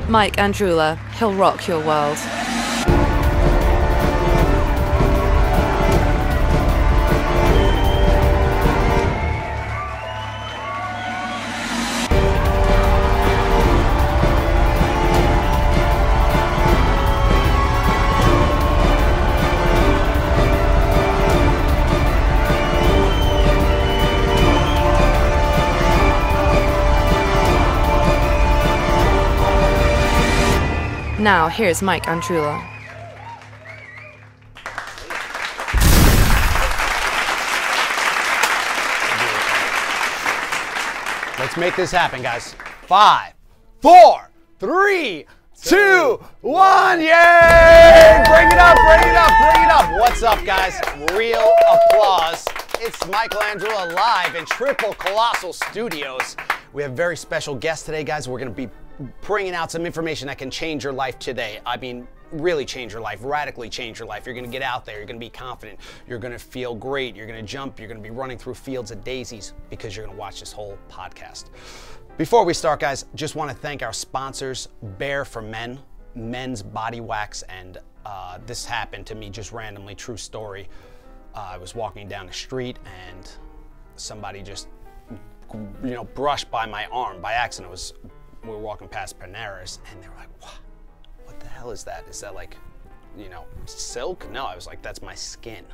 Mike Andreula, he'll rock your world. Now, here's Mike Andreula. Let's make this happen, guys. 5, 4, 3, 2, 1. Yay! Bring it up, bring it up, bring it up. What's up, guys? Real applause. It's Michael Andreula live in Triple Colossal Studios. We have a very special guest today, guys. We're going to be bringing out some information that can change your life today. I mean, really change your life, radically change your life. You're going to get out there, you're going to be confident, you're going to feel great, you're going to jump, you're going to be running through fields of daisies because you're going to watch this whole podcast. Before we start, guys, just want to thank our sponsors, Bare for Men, men's body wax, and this happened to me just randomly, true story. I was walking down the street and somebody just, brushed by my arm by accident. We were walking past Panera's, and they were like, what the hell is that? Is that like, silk? No, I was like, that's my skin.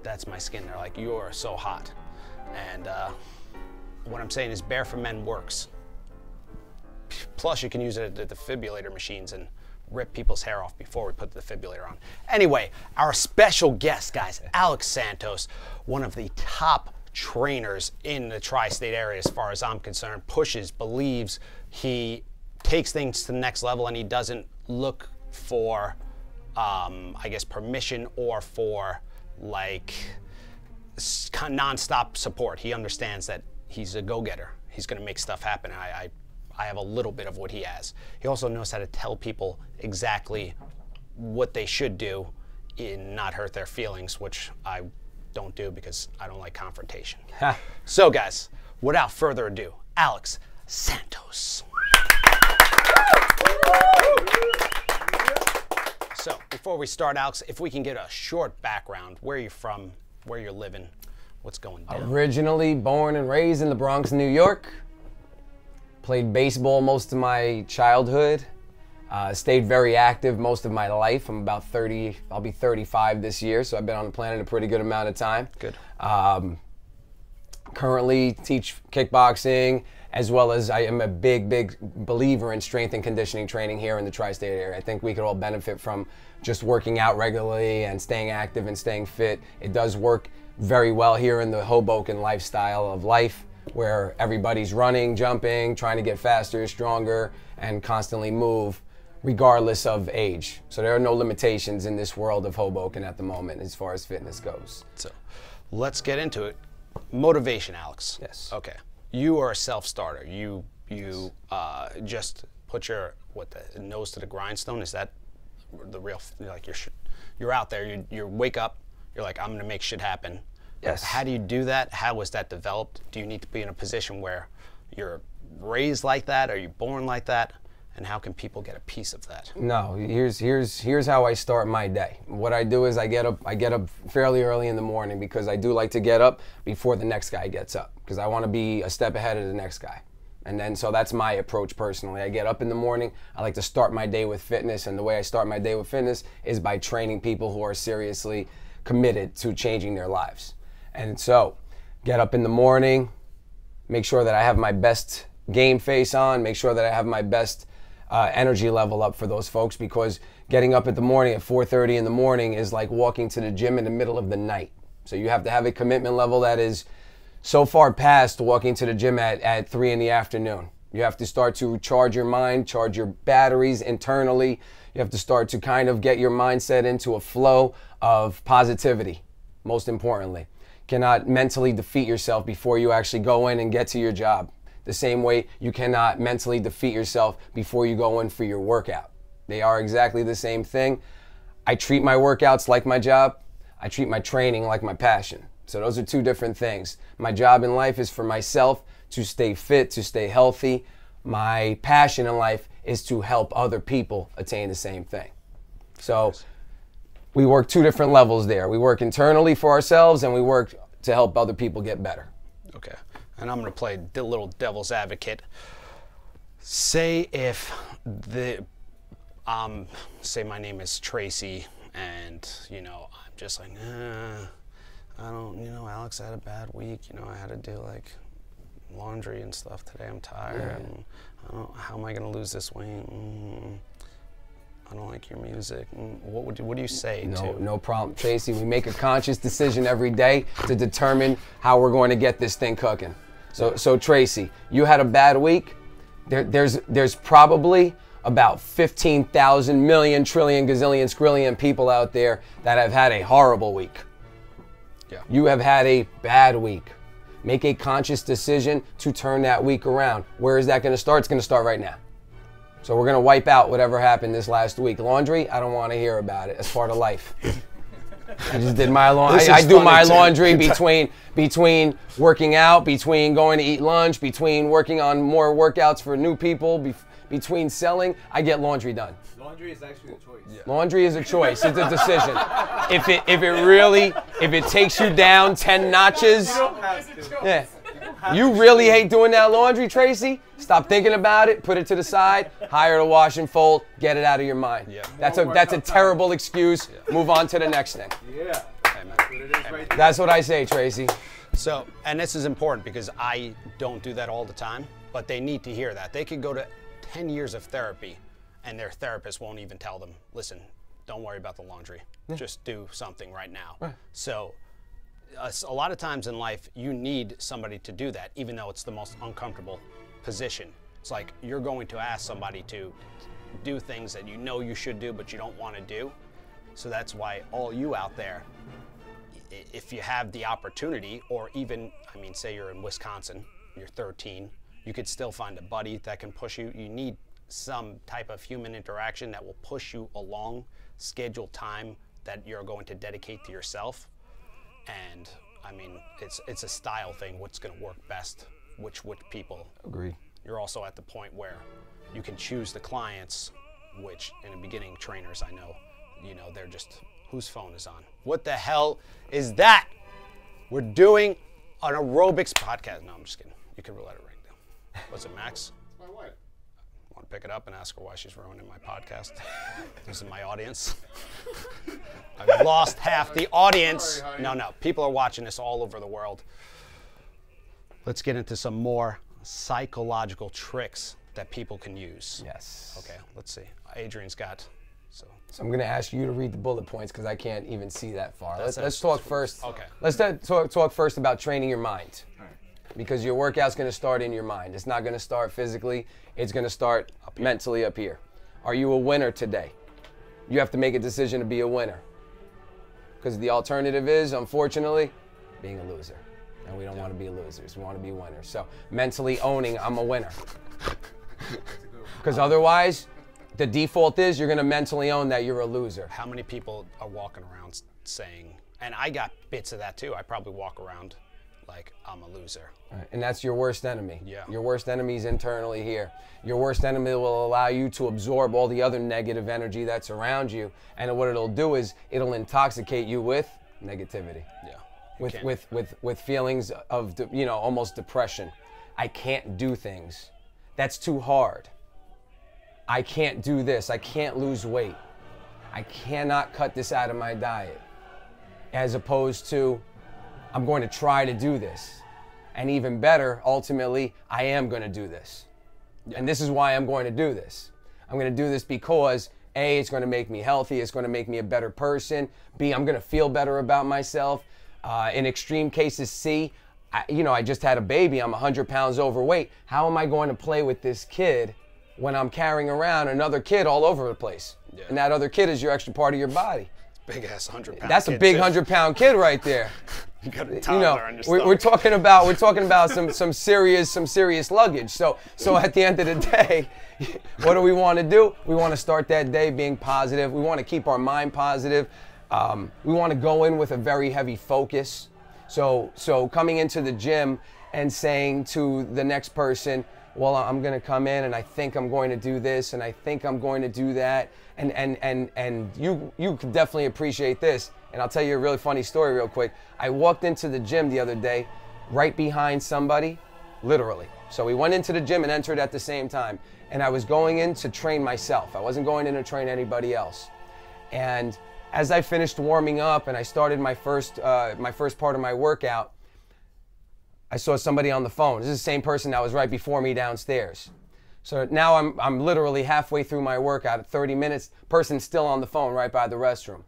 That's my skin. They're like, you're so hot. And what I'm saying is Bare for Men works. Plus, you can use it at the defibrillator machines and rip people's hair off before we put the defibrillator on. Anyway, our special guest, guys, Alex Santos, one of the top trainers in the tri-state area as far as I'm concerned, pushes, believes, he takes things to the next level, and he doesn't look for, I guess, permission or for like non-stop support. He understands that he's a go-getter. He's going to make stuff happen. I have a little bit of what he has. He also knows how to tell people exactly what they should do and not hurt their feelings, which I don't do because I don't like confrontation. So guys, without further ado, Alex Santos. So before we start, Alex, if we can get a short background, where you're from, where you're living, what's going down? Originally born and raised in the Bronx, New York. Played baseball most of my childhood. Stayed very active most of my life. I'm about 30, I'll be 35 this year, so I've been on the planet a pretty good amount of time. Good. Currently teach kickboxing, as well as I am a big believer in strength and conditioning training here in the tri-state area. I think we could all benefit from just working out regularly and staying active and staying fit. It does work very well here in the Hoboken lifestyle of life, where everybody's running, jumping, trying to get faster, stronger, and constantly move, regardless of age. So there are no limitations in this world of Hoboken at the moment as far as fitness goes. So let's get into it. Motivation, Alex. Yes. Okay. You are a self-starter. You just put your the nose to the grindstone. Is that the real, like, you're out there, you wake up, you're like, I'm gonna make shit happen. Yes. How do you do that? How was that developed? Do you need to be in a position where you're raised like that? Are you born like that? And how can people get a piece of that? No, here's how I start my day. What I do is I get up fairly early in the morning, because I do like to get up before the next guy gets up, because I want to be a step ahead of the next guy. And then, so that's my approach personally. I get up in the morning, I like to start my day with fitness, and the way I start my day with fitness is by training people who are seriously committed to changing their lives. And so, get up in the morning, make sure that I have my best game face on, make sure that I have my best energy level up for those folks, because getting up at the morning at 4:30 in the morning is like walking to the gym in the middle of the night. So you have to have a commitment level that is so far past walking to the gym at 3 in the afternoon. You have to start to charge your mind, charge your batteries internally. You have to start to kind of get your mindset into a flow of positivity, most importantly. Cannot mentally defeat yourself before you actually go in and get to your job. The same way you cannot mentally defeat yourself before you go in for your workout. They are exactly the same thing. I treat my workouts like my job. I treat my training like my passion. So those are two different things. My job in life is for myself to stay fit, to stay healthy. My passion in life is to help other people attain the same thing. So we work two different levels there. We work internally for ourselves, and we work to help other people get better. Okay, and I'm going to play the little devil's advocate. Say if say my name is Tracy, and I'm just like, I don't, Alex had a bad week. I had to do like laundry and stuff today. I'm tired. And how am I going to lose this weight? I don't like your music. What do you say to? No problem, Tracy. We make a conscious decision every day to determine how we're going to get this thing cooking. So Tracy, you had a bad week. There's probably about 15,000 million, trillion, gazillion, skrillion people out there that have had a horrible week. Yeah. You have had a bad week. Make a conscious decision to turn that week around. Where is that going to start? It's going to start right now. So we're going to wipe out whatever happened this last week. Laundry, I don't want to hear about it. It's part of life. I just did my laundry. I do my laundry between working out, between going to eat lunch, between working on more workouts for new people, between selling. I get laundry done. Laundry is actually a choice. Yeah. Laundry is a choice. It's a decision. If it takes you down 10 notches, You don't have to. yeah. You really hate doing that laundry, Tracy? Stop thinking about it, put it to the side, hire a wash and fold, get it out of your mind. Yeah. That's a terrible excuse. Move on to the next thing. Yeah. Hey, man. That's what it is right there. That's what I say, Tracy. So, and this is important because I don't do that all the time, but they need to hear that. They could go to 10 years of therapy and their therapist won't even tell them, listen, don't worry about the laundry. Just do something right now. Right. So, a lot of times in life, you need somebody to do that, even though it's the most uncomfortable position. It's like you're going to ask somebody to do things that you should do, but you don't want to do. So that's why all you out there, if you have the opportunity, or even, say you're in Wisconsin, you're 13, you could still find a buddy that can push you. You need some type of human interaction that will push you along, scheduled time that you're going to dedicate to yourself. And it's a style thing, what's going to work best, which people. Agreed. You're also at the point where you can choose the clients, which in the beginning trainers I know, they're just, whose phone is on? What the hell is that? We're doing an aerobics podcast. No, I'm just kidding. You can let it ring down. What's it, Max? My wife. Want to pick it up and ask her why she's ruining my podcast? This is my audience. I've lost half the audience. Sorry, No, people are watching this all over the world. Let's get into some more psychological tricks that people can use. Yes. Okay, let's see. Adrian's got, So I'm going to ask you to read the bullet points because I can't even see that far. That's Let's talk first. Okay. Let's talk first about training your mind. Because your workout's going to start in your mind. It's not going to start physically. It's going to start mentally up here. Are you a winner today? You have to make a decision to be a winner. Because the alternative is, unfortunately, being a loser. And we don't want to be losers. We want to be winners. So mentally owning, I'm a winner. Because otherwise, the default is you're going to mentally own that you're a loser. how many people are walking around saying, and I got bits of that too, I probably walk around like I'm a loser. Right. And that's your worst enemy. Yeah. Your worst enemy is internally here. Your worst enemy will allow you to absorb all the other negative energy that's around you. And what it'll do is it'll intoxicate you with negativity. Yeah. With feelings of, almost depression. I can't do things. That's too hard. I can't do this. I can't lose weight. I cannot cut this out of my diet. As opposed to, I'm going to try to do this. And even better, ultimately, I am going to do this. Yeah. And this is why I'm going to do this. I'm going to do this because A, it's going to make me healthy. It's going to make me a better person. B, I'm going to feel better about myself. In extreme cases, C, I just had a baby. I'm 100 pounds overweight. How am I going to play with this kid when I'm carrying around another kid all over the place? Yeah. And that other kid is your extra part of your body. Big ass 100-pound. That's a big 100-pound kid right there. You got a toddler on your stomach. We're talking about some serious luggage. So at the end of the day, what do we want to do? We want to start that day being positive. We want to keep our mind positive. We want to go in with a very heavy focus. So coming into the gym and saying to the next person, well, I'm going to come in and I think I'm going to do this and I think I'm going to do that. And you could definitely appreciate this. And I'll tell you a really funny story real quick. I walked into the gym the other day right behind somebody, literally. So we went into the gym and entered at the same time. And I was going in to train myself. I wasn't going in to train anybody else. And as I finished warming up and I started my first part of my workout, I saw somebody on the phone. This is the same person that was right before me downstairs. So now I'm literally halfway through my workout at 30 minutes, person's still on the phone right by the restroom.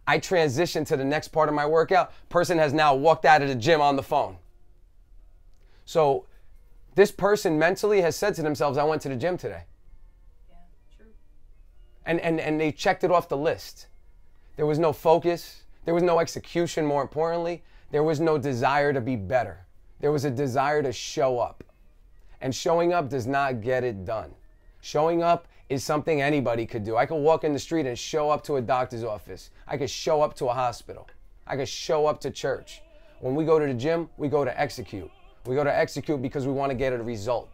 I transition to the next part of my workout, person has now walked out of the gym on the phone. So this person mentally has said to themselves, I went to the gym today. Yeah, true. And they checked it off the list. There was no focus. There was no execution, more importantly. There was no desire to be better. There was a desire to show up. And showing up does not get it done. Showing up is something anybody could do. I could walk in the street and show up to a doctor's office. I could show up to a hospital. I could show up to church. When we go to the gym, we go to execute. We go to execute because we want to get a result.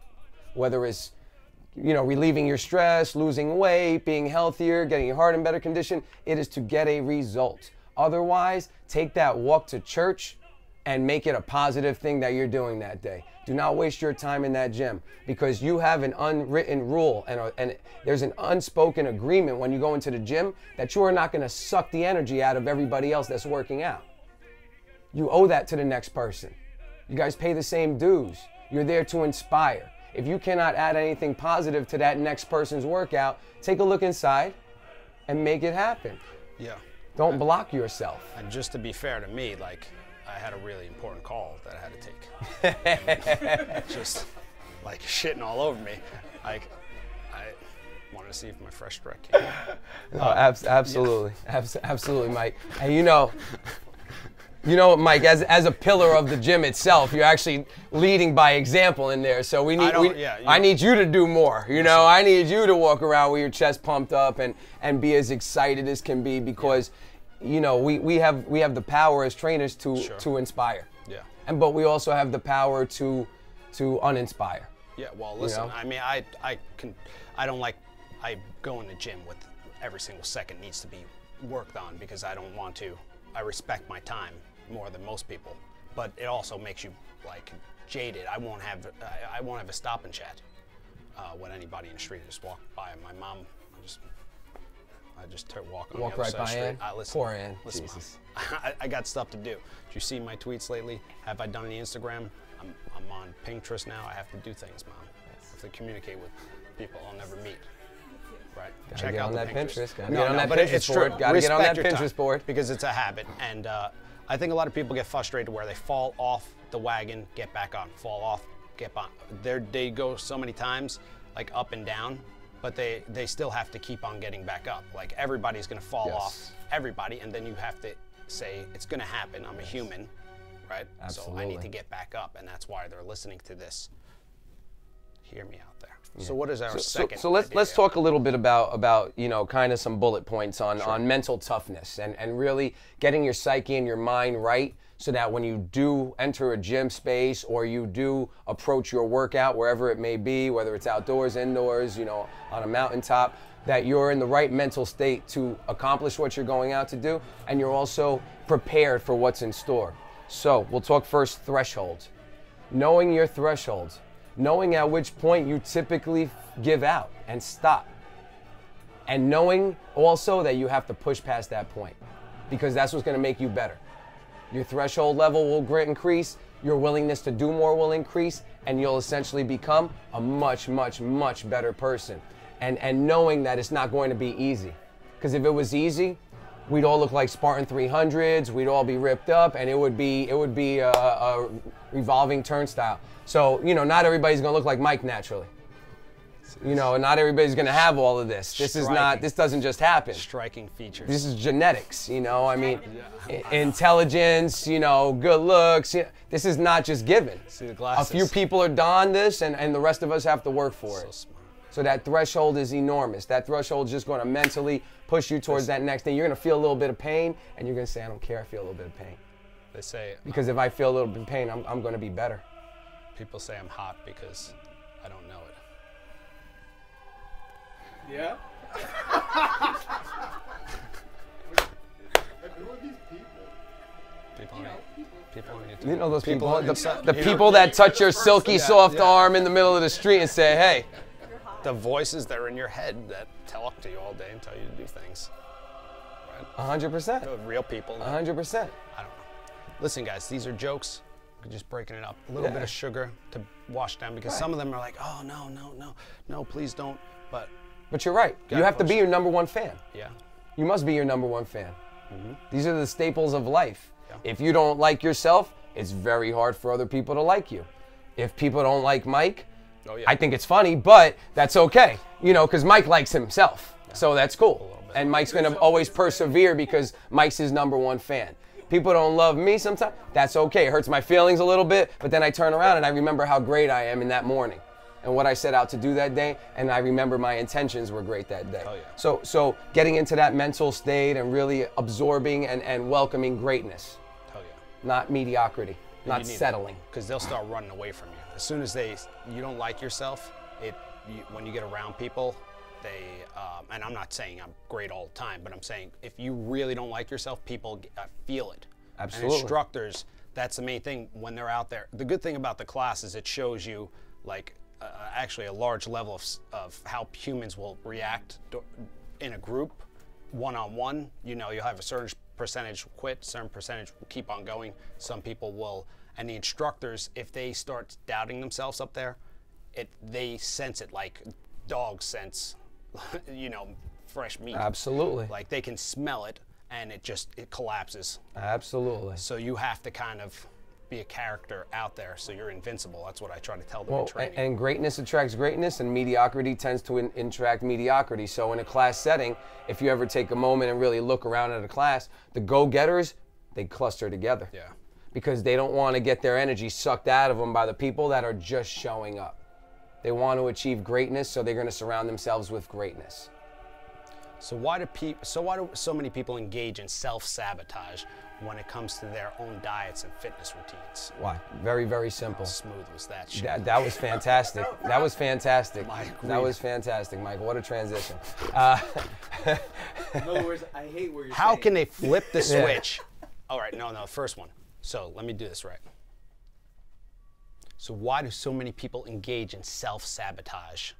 Whether it's, relieving your stress, losing weight, being healthier, getting your heart in better condition, it is to get a result. Otherwise, take that walk to church and make it a positive thing that you're doing that day. Do not waste your time in that gym because you have an unwritten rule and there's an unspoken agreement when you go into the gym that you are not going to suck the energy out of everybody else that's working out. You owe that to the next person. You guys pay the same dues. You're there to inspire. If you cannot add anything positive to that next person's workout, take a look inside and make it happen. Yeah. Don't block yourself. And just to be fair to me, I had a really important call that I had to take. Just shitting all over me. I wanted to see if my fresh stretch came out. No, absolutely. Yeah. Absolutely, Mike. And Mike, as a pillar of the gym itself, you're actually leading by example in there. So I need you to do more. I need you to walk around with your chest pumped up and be as excited as can be because we have the power as trainers to inspire. Yeah. But we also have the power to uninspire. Yeah. Well, listen. I mean, I go in the gym with every single second needs to be worked on because I don't want to. I respect my time more than most people, but it also makes you jaded. I won't have a stop and chat when anybody in the street just walk by. My mom, I just walk on walk the other right side by of the street. Poor Ann. Listen, Jesus. Mom, I got stuff to do. Did you see my tweets lately? Have I done any Instagram? I'm on Pinterest now. I have to do things, Mom. I have to communicate with people I'll never meet. Right. Check out that Pinterest. Gotta get on that Pinterest board. Gotta get on that Pinterest board because it's a habit, and I think a lot of people get frustrated where they fall off the wagon, get back on, fall off, get on. They go so many times, up and down, but they still have to keep on getting back up. Everybody's gonna fall off, everybody, and then you have to say it's gonna happen. I'm a human, right? Absolutely. So I need to get back up, and that's why they're listening to this. Hear me out there. Yeah. So what is our second? So let's talk a little bit about kind of some bullet points on mental toughness and really getting your psyche and your mind right so that when you do enter a gym space or you do approach your workout wherever it may be, whether it's outdoors, indoors, on a mountaintop, that you're in the right mental state to accomplish what you're going out to do and you're also prepared for what's in store. So we'll talk first thresholds. Knowing your thresholds. Knowing at which point you typically give out and stop. And knowing also that you have to push past that point because that's what's going to make you better. Your threshold level will increase, your willingness to do more will increase, and you'll essentially become a much, much, much better person. And knowing that it's not going to be easy. Because if it was easy, we'd all look like Spartan 300s, we'd all be ripped up, and it would be a revolving turnstile. So, not everybody's gonna look like Mike naturally. Not everybody's gonna have all of this. This doesn't just happen. Striking features. This is genetics, intelligence, good looks. This is not just given. See the glasses. A few people are donned this, and the rest of us have to work for it. Smart. So that threshold is enormous. That threshold is just going to mentally push you towards that next thing. You're going to feel a little bit of pain, and you're going to say, I don't care, I feel a little bit of pain. They say... Because if I feel a little bit of pain, I'm going to be better. People say I'm hot because I don't know it. Yeah? Who are these people? People on YouTube. You know those people, People the inside- people that touch your silky soft yeah. arm in the middle of the street and say, hey. The voices that are in your head that talk to you all day and tell you to do things. 100%. They're real people. 100%. I don't know. Listen, guys, these are jokes. We're just breaking it up. A little bit of sugar to wash down because some of them are like, oh, no, please don't. But you're right. You Gotta have to push. be your number one fan. yeah, You must be your number one fan. These are the staples of life. Yeah. If you don't like yourself, it's very hard for other people to like you. If people don't like Mike, oh, yeah. I think it's funny, but that's okay. You know, because Mike likes himself. So that's cool. little bit. And Mike's going to always persevere because Mike's his number one fan. People don't love me sometimes. That's okay. It hurts my feelings a little bit, but then I turn around and I remember how great I am in that morning and what I set out to do that day, and I remember my intentions were great that day. Oh, yeah. So getting into that mental state and really absorbing and welcoming greatness, hell yeah. not mediocrity, not You need settling. Because they'll start running away from you. As soon as you don't like yourself, when you get around people, and I'm not saying I'm great all the time, but I'm saying if you really don't like yourself, people feel it. Absolutely. And instructors, that's the main thing when they're out there. The good thing about the class is it shows you like actually a large level of how humans will react in a group, one-on-one. You know, you'll have a certain percentage quit, certain percentage will keep on going. Some people will, and the instructors, if they start doubting themselves up there, they sense it like dogs sense, you know, fresh meat. Absolutely. Like they can smell it, and it collapses. Absolutely. So you have to kind of be a character out there, so you're invincible. That's what I try to tell them in Well, training. and greatness attracts greatness, and mediocrity tends to attract mediocrity. So in a class setting, if you ever take a moment and really look around at a class, the go-getters, they cluster together. Yeah. Because they don't want to get their energy sucked out of them by the people that are just showing up. They want to achieve greatness, so they're going to surround themselves with greatness. So why do so many people engage in self-sabotage when it comes to their own diets and fitness routines? Why? Very, very simple. How smooth was that shit? That was fantastic. That was fantastic. Mike, That was fantastic, Mike. What a transition. In other words, I hate where you're How saying. can they flip the switch? All right, no, first one. So let me do this right. So why do so many people engage in self-sabotage?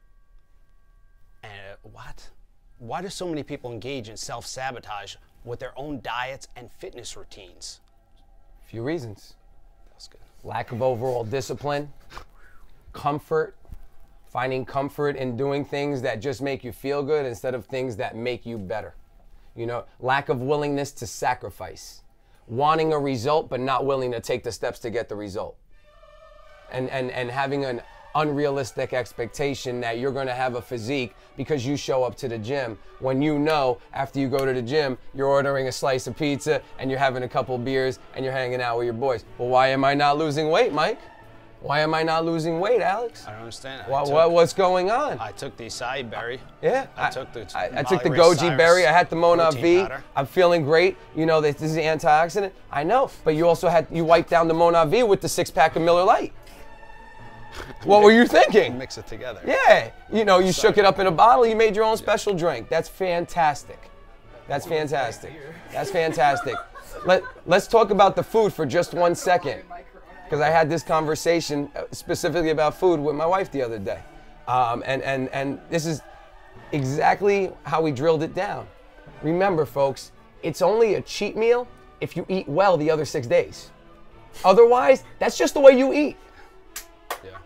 And what? Why do so many people engage in self-sabotage with their own diets and fitness routines? A few reasons. That's good. Lack of overall discipline, comfort, finding comfort in doing things that just make you feel good instead of things that make you better. You know, lack of willingness to sacrifice, wanting a result but not willing to take the steps to get the result. And having an unrealistic expectation that you're going to have a physique because you show up to the gym when you know after you go to the gym you're ordering a slice of pizza and you're having a couple beers and you're hanging out with your boys. Well, why am I not losing weight, Mike? Why am I not losing weight, Alex? I don't understand. What's going on? I took the acai berry. Yeah, I took the I took the Molly Ray goji Cyrus berry. I had the Mona protein V. powder. I'm feeling great. You know, this is antioxidant. I know, but you also you wiped down the Mona V with the 6-pack of Miller Lite. What were you thinking? Mix it together. Yeah, you know, you shook it up in a bottle. You made your own special drink. That's fantastic. That's fantastic. That's fantastic. Let's talk about the food for just 1 second, because I had this conversation specifically about food with my wife the other day, and this is exactly how we drilled it down. Remember, folks, it's only a cheat meal if you eat well the other 6 days. Otherwise, that's just the way you eat. Yeah.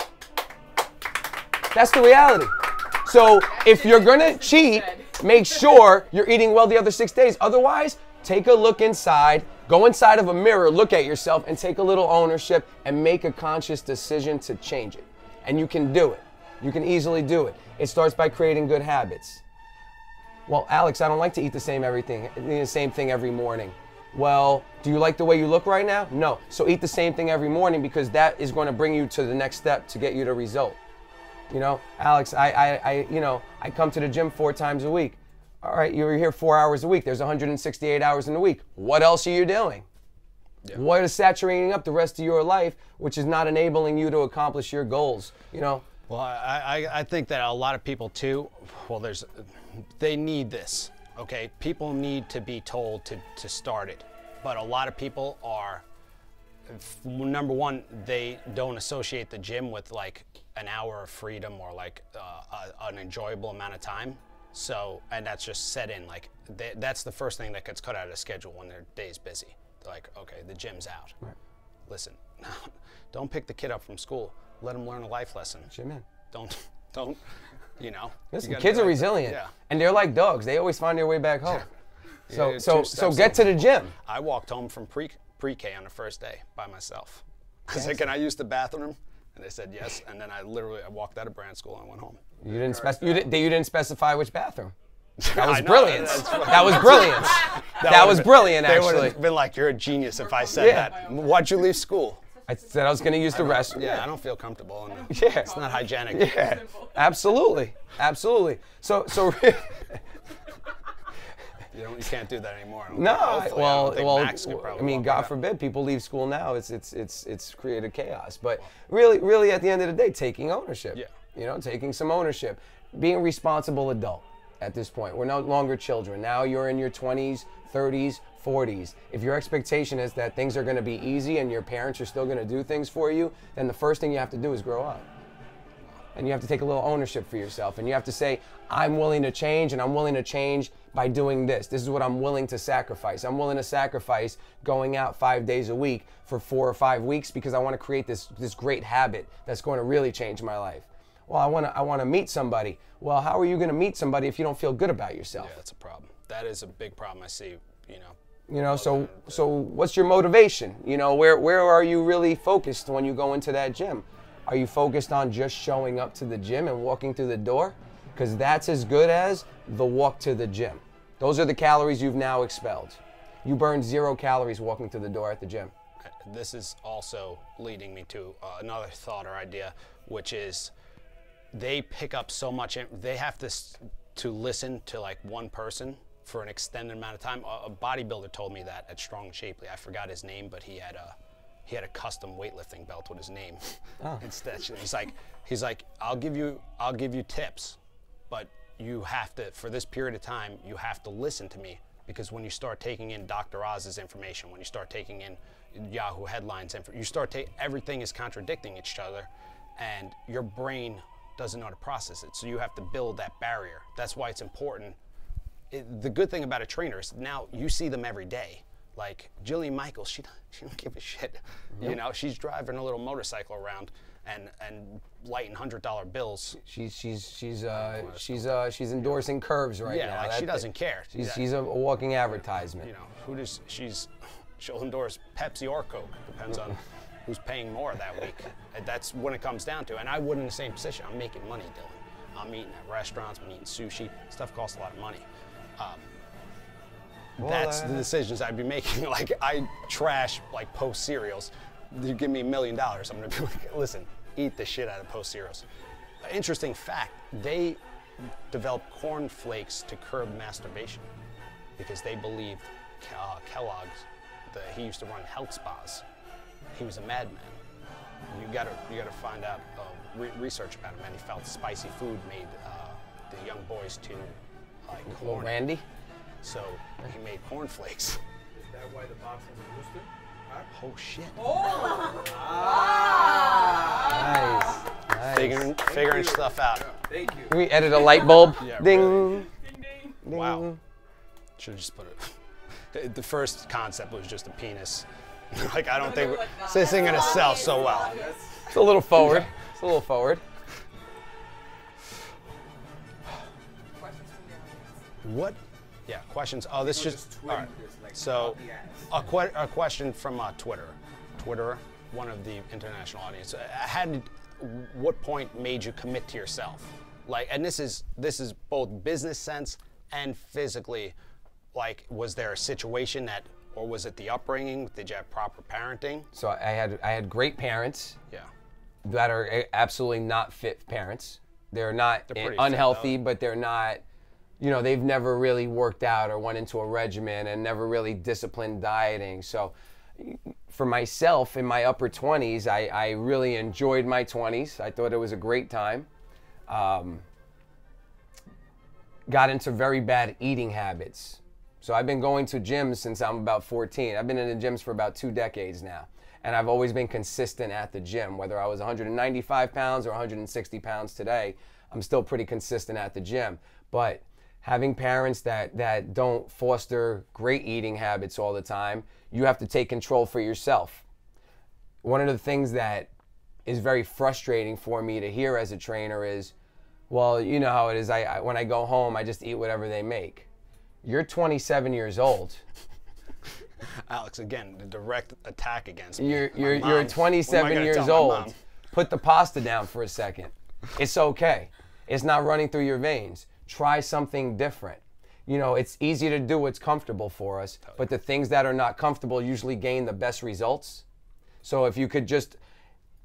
That's the reality. So if you're gonna cheat, make sure you're eating well the other 6 days. Otherwise, take a look inside, go inside of a mirror, look at yourself, and take a little ownership and make a conscious decision to change it. And you can do it. You can easily do it. It starts by creating good habits. Well, Alex, I don't like to eat the same thing every morning. Well, do you like the way you look right now? No. So eat the same thing every morning, because that is going to bring you to the next step to get you the result. You know, Alex, I come to the gym 4 times a week. All right, you're here 4 hours a week. There's 168 hours in a week. What else are you doing? Yeah. What is saturating up the rest of your life, which is not enabling you to accomplish your goals? You know. Well, I think that a lot of people too, well, they need this, okay? People need to be told to start it. But a lot of people are, number one, they don't associate the gym with like an hour of freedom or like an enjoyable amount of time. So, and that's just set in, like that's the first thing that gets cut out of the schedule when their day's busy. They're like, okay, the gym's out. Right. Listen, don't pick the kid up from school. Let them learn a life lesson. Gym in. Don't, you know. Listen, kids are resilient, yeah. And they're like dogs. They always find their way back home. Yeah. So get to the gym. I walked home from pre-K on the first day by myself. I said, can I use the bathroom? And they said yes. And then I walked out of brand school and went home. You didn't specify which bathroom. That was brilliant. That was brilliant. That was brilliant, actually. They would have been like, you're a genius if I said that. Why'd you leave school? I said I was going to use the restroom. Yeah, I don't feel comfortable. Yeah. It's not hygienic. Yeah, absolutely. Absolutely. So you can't do that anymore. No, well, I mean, God forbid people leave school now. It's created chaos. But really, at the end of the day, taking ownership. Yeah. You know, taking some ownership, being a responsible adult. At this point, we're no longer children. Now you're in your 20s, 30s, 40s. If your expectation is that things are going to be easy and your parents are still going to do things for you, then the first thing you have to do is grow up. And you have to take a little ownership for yourself. And you have to say, I'm willing to change, and I'm willing to change by doing this. This is what I'm willing to sacrifice. I'm willing to sacrifice going out 5 days a week for 4 or 5 weeks because I want to create this great habit that's going to really change my life. Well, I want to meet somebody. Well, how are you going to meet somebody if you don't feel good about yourself? Yeah, that's a problem. That is a big problem I see, you know. You know, so what's your motivation? You know, where are you really focused when you go into that gym? Are you focused on just showing up to the gym and walking through the door? Because that's as good as the walk to the gym. Those are the calories you've now expelled. You burned 0 calories walking through the door at the gym. This is also leading me to another thought or idea, which is they pick up so much. They have to listen to like one person for an extended amount of time. A bodybuilder told me that at Strong and Shapely. I forgot his name, but he had a custom weightlifting belt with his name. Oh. Instead, he's like, I'll give you tips, but you have to, for this period of time, you have to listen to me, because when you start taking in Dr. Oz's information, when you start taking in Yahoo headlines, everything is contradicting each other, and your brain doesn't know how to process it. So you have to build that barrier. That's why it's important. The good thing about a trainer is now you see them every day. Like Jillian Michaels, she don't give a shit. Yep. You know, she's driving a little motorcycle around and lighting $100 bills. She's endorsing curves right now. Yeah, like she doesn't care. She's a walking advertisement. You know, she'll endorse Pepsi or Coke, depends on who's paying more that week. That's when it comes down to. And I wouldn't in the same position. I'm making money, Dylan. I'm eating at restaurants. I'm eating sushi. Stuff costs a lot of money. That's the decisions I'd be making. Like, I trash like Post cereals. You give me $1 million, I'm gonna be like, listen, eat the shit out of Post cereals. Interesting fact, they developed corn flakes to curb masturbation because they believed Kellogg's, he used to run health spas. He was a madman. You gotta find out research about him, and he felt spicy food made the young boys too like corny. Randy? So he made cornflakes. Is that why the box has a rooster? Huh? Oh shit. Oh! Nice. Figuring stuff out. Thank you. Can we edit a light bulb? Yeah, Ding. really. Ding, ding. Wow. Should have just put it. The first concept was just a penis. Like, I don't think this ain't gonna sell so well. It's a little forward. It's a little forward. What? Yeah, questions. Oh, this just. All right. So, a question from Twitterer, one of the international audience. What point made you commit to yourself? Like, and this is both business sense and physically. Like, was there a situation that, or was it the upbringing? Did you have proper parenting? So I had great parents. Yeah. That are absolutely not fit parents. They're not unhealthy, but they're not. You know, they've never really worked out or went into a regimen and never really disciplined dieting. So for myself, in my upper 20s, I really enjoyed my 20s. I thought it was a great time. Got into very bad eating habits. So I've been going to gyms since I'm about 14. I've been in the gyms for about 2 decades now. And I've always been consistent at the gym. Whether I was 195 pounds or 160 pounds today, I'm still pretty consistent at the gym. But having parents that don't foster great eating habits all the time, you have to take control for yourself. One of the things that is very frustrating for me to hear as a trainer is, well, you know how it is, when I go home, I just eat whatever they make. You're 27 years old. Alex, again, the direct attack against me. You're 27 years old. Put the pasta down for a second. It's okay. It's not running through your veins. Try something different. You know, it's easy to do what's comfortable for us, but the things that are not comfortable usually gain the best results. So if you could just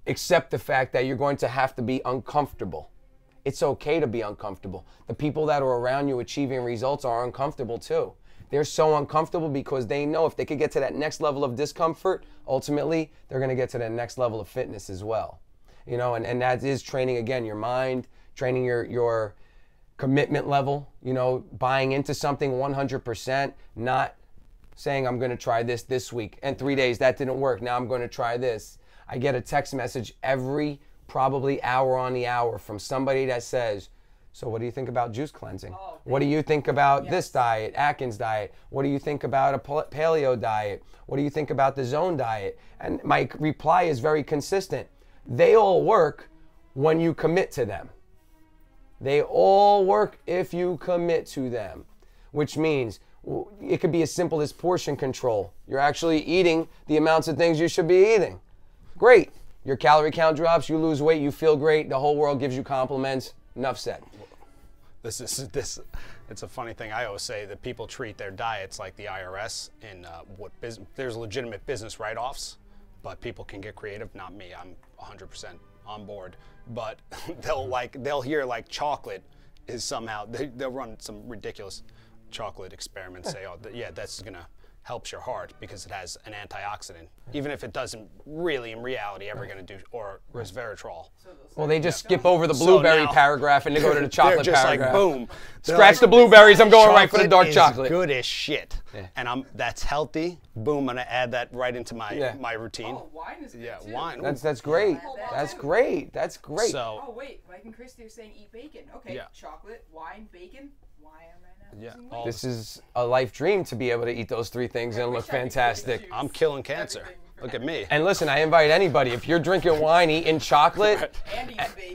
accept the fact that you're going to have to be uncomfortable. It's okay to be uncomfortable. The people that are around you achieving results are uncomfortable too. They're so uncomfortable because they know if they could get to that next level of discomfort, ultimately, they're going to get to that next level of fitness as well. You know, and that is training, again, your mind, training your commitment level, you know, buying into something 100%, not saying I'm going to try this week. And 3 days, that didn't work. Now I'm going to try this. I get a text message every probably hour on the hour from somebody that says, so what do you think about juice cleansing? What do you think about this diet, Atkins diet? What do you think about a paleo diet? What do you think about the zone diet? And my reply is very consistent. They all work when you commit to them. They all work if you commit to them, which means it could be as simple as portion control. You're actually eating the amounts of things you should be eating. Great. Your calorie count drops, you lose weight, you feel great, the whole world gives you compliments. Enough said. This it's a funny thing. I always say that people treat their diets like the IRS, and there's legitimate business write-offs, but people can get creative. Not me. I'm 100% on board. But they'll hear like chocolate is somehow they'll run some ridiculous chocolate experiments. Say, oh, yeah, that's gonna helps your heart because it has an antioxidant, even if it doesn't really in reality ever going to do, or resveratrol. Well, they just skip over the blueberry paragraph and they go to the chocolate just paragraph. Like, boom. Scratch like, the blueberries, I'm going right for the dark chocolate. Good as shit. Yeah. And that's healthy. Boom, I'm going to add that right into my routine. Oh, wine is good too. Wine. That's great. That's great. That's great. So, oh, wait, Mike and Christy are saying eat bacon. Okay, chocolate, wine, bacon. Why am I now? This is a life dream to be able to eat those 3 things and look fantastic. I'm killing cancer. Look at me. And listen, I invite anybody, if you're drinking wine, eating chocolate,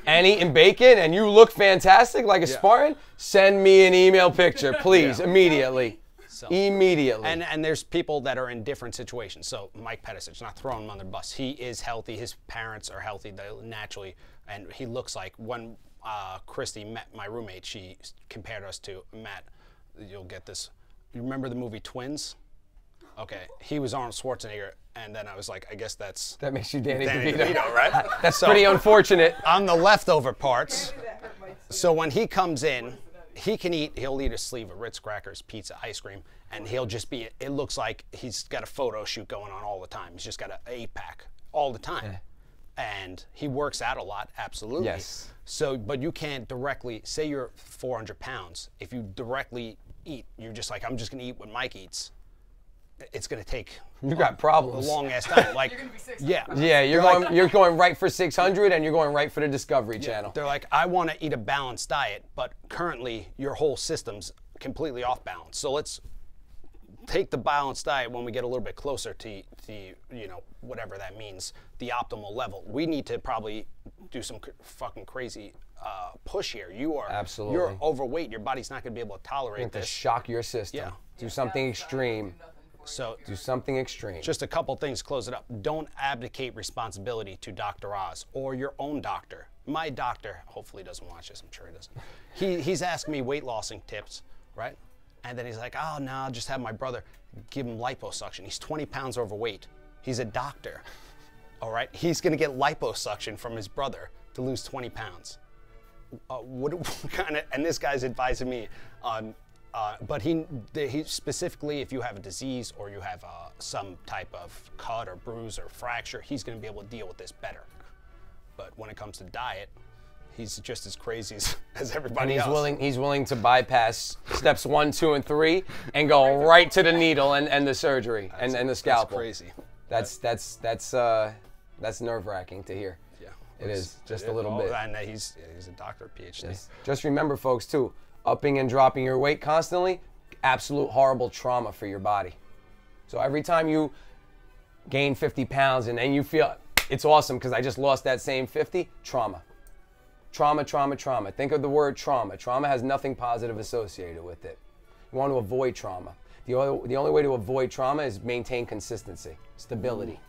and eating bacon, and you look fantastic like a Spartan, send me an email picture, please, immediately. Immediately. And there's people that are in different situations. So Mike Pettisich, not throwing him on the bus. He is healthy. His parents are healthy naturally, and he looks like when Christy met my roommate, she compared us to Matt. You'll get this. You remember the movie Twins? Okay, he was Arnold Schwarzenegger, and then I was like, I guess that makes you Danny DeVito, right? That's pretty unfortunate. On the leftover parts. So when he comes in, he'll eat a sleeve of Ritz crackers, pizza, ice cream, and he'll just be, it looks like he's got a photo shoot going on all the time. He's just got an 8-pack all the time. And he works out a lot, absolutely. Yes. So, but you can't directly, say you're 400 pounds, if you directly eat, you're just like, I'm just gonna eat what Mike eats. It's gonna take you got problems. A long ass time. Like, you're going right for 600, and you're going right for the Discovery Channel. They're like, I want to eat a balanced diet, but currently your whole system's completely off balance. So let's take the balanced diet when we get a little bit closer to whatever that means, the optimal level. We need to probably do some fucking crazy push here. You're overweight. Your body's not going to be able to tolerate this. To shock your system. Yeah. Do something extreme. So do something extreme. Just a couple things, close it up. Don't abdicate responsibility to Dr. Oz or your own doctor. My doctor, hopefully doesn't watch this, I'm sure he doesn't. He's asked me weight lossing tips, right? And then he's like, oh no, I'll just have my brother give him liposuction. He's 20 pounds overweight. He's a doctor, all right? He's gonna get liposuction from his brother to lose 20 pounds. What kind of, and this guy's advising me on But he specifically, if you have a disease or you have some type of cut or bruise or fracture, he's going to be able to deal with this better. But when it comes to diet, he's just as crazy as everybody else. He's willing to bypass steps 1, 2, and 3 and go right to the needle and the surgery and the scalpel. That's crazy. That's nerve-wracking to hear. Yeah, it is just a little bit. And he's a doctor, PhD. Yes. Just remember, folks, too, upping and dropping your weight constantly, absolute horrible trauma for your body. So every time you gain 50 pounds and then you feel it's awesome because I just lost that same 50, trauma. Trauma, trauma, trauma. Think of the word trauma. Trauma has nothing positive associated with it. You want to avoid trauma. The only way to avoid trauma is maintain consistency, stability.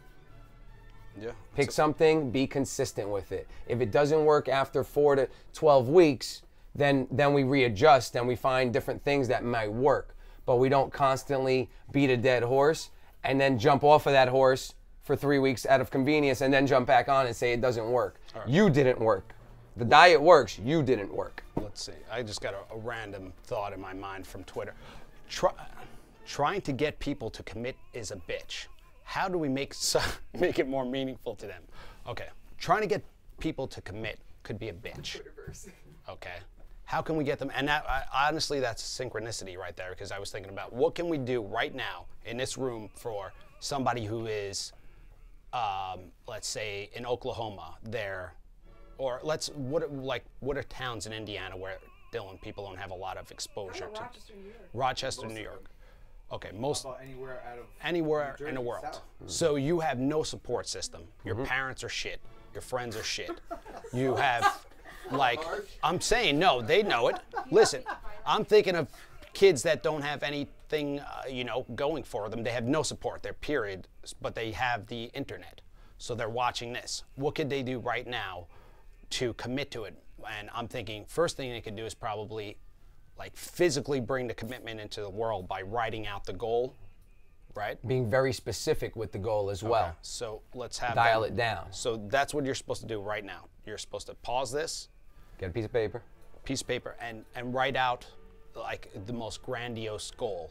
Yeah. Pick something, be consistent with it. If it doesn't work after 4 to 12 weeks, then we readjust and we find different things that might work. But we don't constantly beat a dead horse and then jump off of that horse for 3 weeks out of convenience and then jump back on and say it doesn't work. Right. You didn't work. The diet works, you didn't work. Let's see, I just got a random thought in my mind from Twitter. Trying to get people to commit is a bitch. How do we make it more meaningful to them? Okay, trying to get people to commit could be a bitch. Okay, how can we get them? And honestly, that's synchronicity right there, because I was thinking about what can we do right now in this room for somebody who is, let's say in Oklahoma, or what are towns in Indiana where Dylan people don't have a lot of exposure to? Rochester, New York. Rochester, New York. Okay, Anywhere in the world. South. So you have no support system. Your parents are shit. Your friends are shit. You have, I'm saying, no, they know it. Listen, I'm thinking of kids that don't have anything, going for them. They have no support. They're period, but they have the internet. So they're watching this. What could they do right now to commit to it? And I'm thinking first thing they could do is probably physically bring the commitment into the world by writing out the goal, right? Being very specific with the goal as well. Okay. So let's have dial it down. So that's what you're supposed to do right now. You're supposed to pause this, get a piece of paper, and write out the most grandiose goal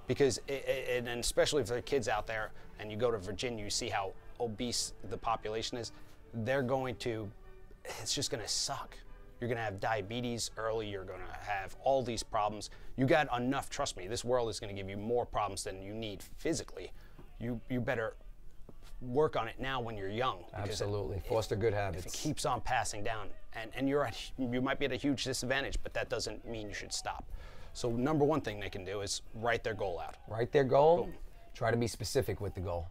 because and especially if there are kids out there and you go to Virginia, you see how obese the population is. It's just going to suck. You're going to have diabetes early. You're going to have all these problems. You got enough, trust me, this world is going to give you more problems than you need physically. You better work on it now when you're young. Absolutely. Foster good habits. If it keeps on passing down, and you might be at a huge disadvantage, but that doesn't mean you should stop. So number one thing they can do is write their goal out. Write their goal. Boom. Try to be specific with the goal.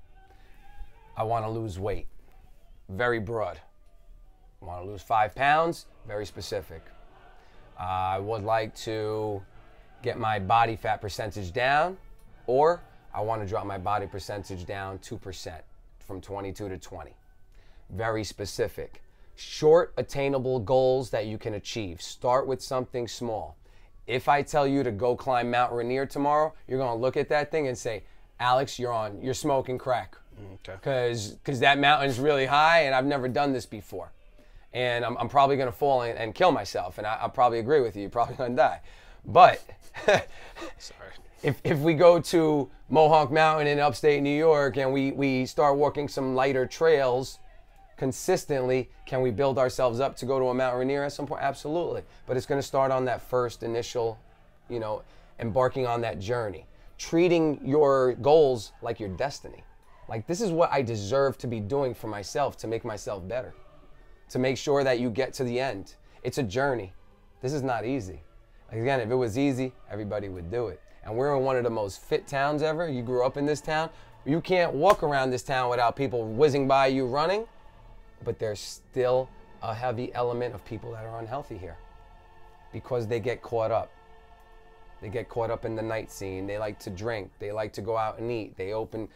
I want to lose weight. Very broad. I want to lose 5 pounds, very specific. I would like to get my body fat percentage down, or I want to drop my body percentage down 2% from 22 to 20. Very specific. Short, attainable goals that you can achieve. Start with something small. If I tell you to go climb Mount Rainier tomorrow, you're going to look at that thing and say, Alex, you're smoking crack. Okay. Because that mountain is really high and I've never done this before. And I'm probably going to fall and kill myself. And I'll probably agree with you. You're probably going to die. But sorry. If we go to Mohawk Mountain in upstate New York and we start walking some lighter trails consistently, can we build ourselves up to go to a Mount Rainier at some point? Absolutely. But it's going to start on that first initial, embarking on that journey. Treating your goals like your destiny. Like, this is what I deserve to be doing for myself to make myself better. To make sure that you get to the end. It's a journey. This is not easy. Again, if it was easy, everybody would do it. And we're in one of the most fit towns ever. You grew up in this town. You can't walk around this town without people whizzing by you running. But there's still a heavy element of people that are unhealthy here. Because they get caught up. They get caught up in the night scene. They like to drink. They like to go out and eat. They open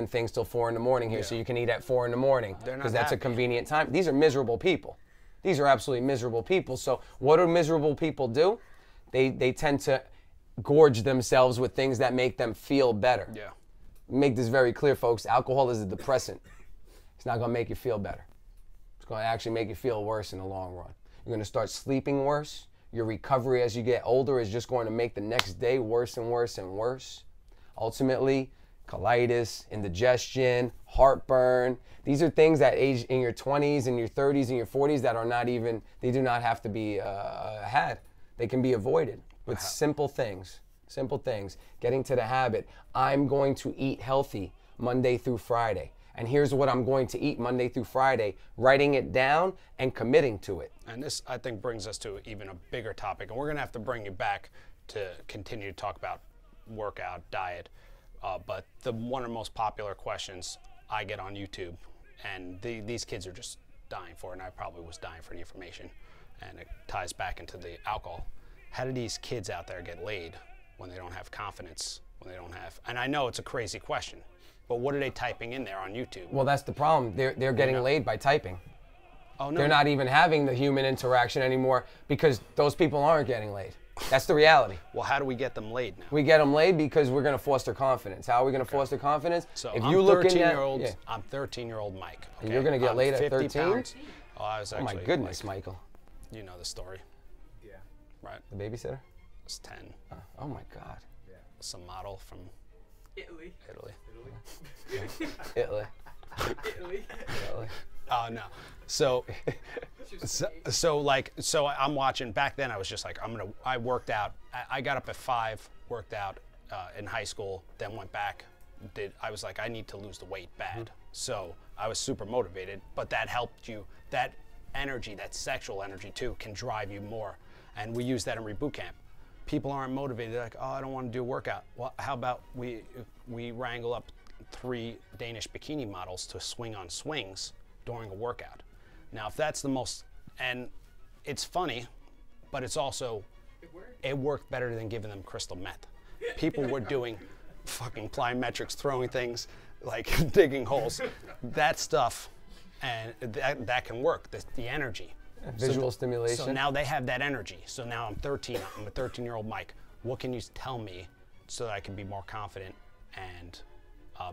things till 4 in the morning here, so you can eat at 4 in the morning because that's a convenient time. These are miserable people. These are absolutely miserable people. So what do miserable people do? They tend to gorge themselves with things that make them feel better. Yeah. Make this very clear, folks. Alcohol is a depressant. It's not going to make you feel better. It's going to actually make you feel worse in the long run. You're going to start sleeping worse. Your recovery as you get older is just going to make the next day worse and worse and worse. Ultimately, colitis, indigestion, heartburn. These are things that age in your 20s and your 30s and your 40s that are not even, they do not have to be had. They can be avoided with simple things. Simple things. Getting to the habit. I'm going to eat healthy Monday through Friday. And here's what I'm going to eat Monday through Friday. Writing it down and committing to it. And this, I think, brings us to even a bigger topic. And we're going to have to bring you back to continue to talk about workout, diet. But one of the most popular questions I get on YouTube, and these kids are just dying for it, and I probably was dying for the information, and it ties back into the alcohol. How do these kids out there get laid when they don't have confidence, when they don't have, and I know it's a crazy question, but what are they typing in there on YouTube? Well, that's the problem. They're getting laid by typing. Oh, no. They're not even having the human interaction anymore because those people aren't getting laid. That's the reality. Well, how do we get them laid now? We get them laid because we're going to foster confidence. How are we going to foster confidence? So if I'm you look 13-year-old. Yeah. I'm 13-year-old Mike. Okay? And you're going to get laid at 50 13? pounds. Oh, I was actually. Oh my goodness, Michael. You know the story. Yeah. Right. The babysitter? I was 10. Oh my God. Yeah. Some model from Italy. Italy. Italy. Italy. Italy. Oh no. So I'm watching. Back then, I was just like, I worked out. I got up at 5, worked out in high school, then went back. I was like, I need to lose the weight bad. So I was super motivated, but that helped you. That energy, that sexual energy too, can drive you more. And we use that in Reboot Camp. People aren't motivated. They're like, oh, I don't want to do a workout. Well, how about we wrangle up 3 Danish bikini models to swing on swings during a workout. Now, if that's the most, and it's funny, but it's also, it worked better than giving them crystal meth. People were doing fucking plyometrics, throwing things, like digging holes. That stuff, and that can work, the energy. Visual stimulation. So now they have that energy. So now I'm 13, I'm a 13-year-old Mike. What can you tell me so that I can be more confident and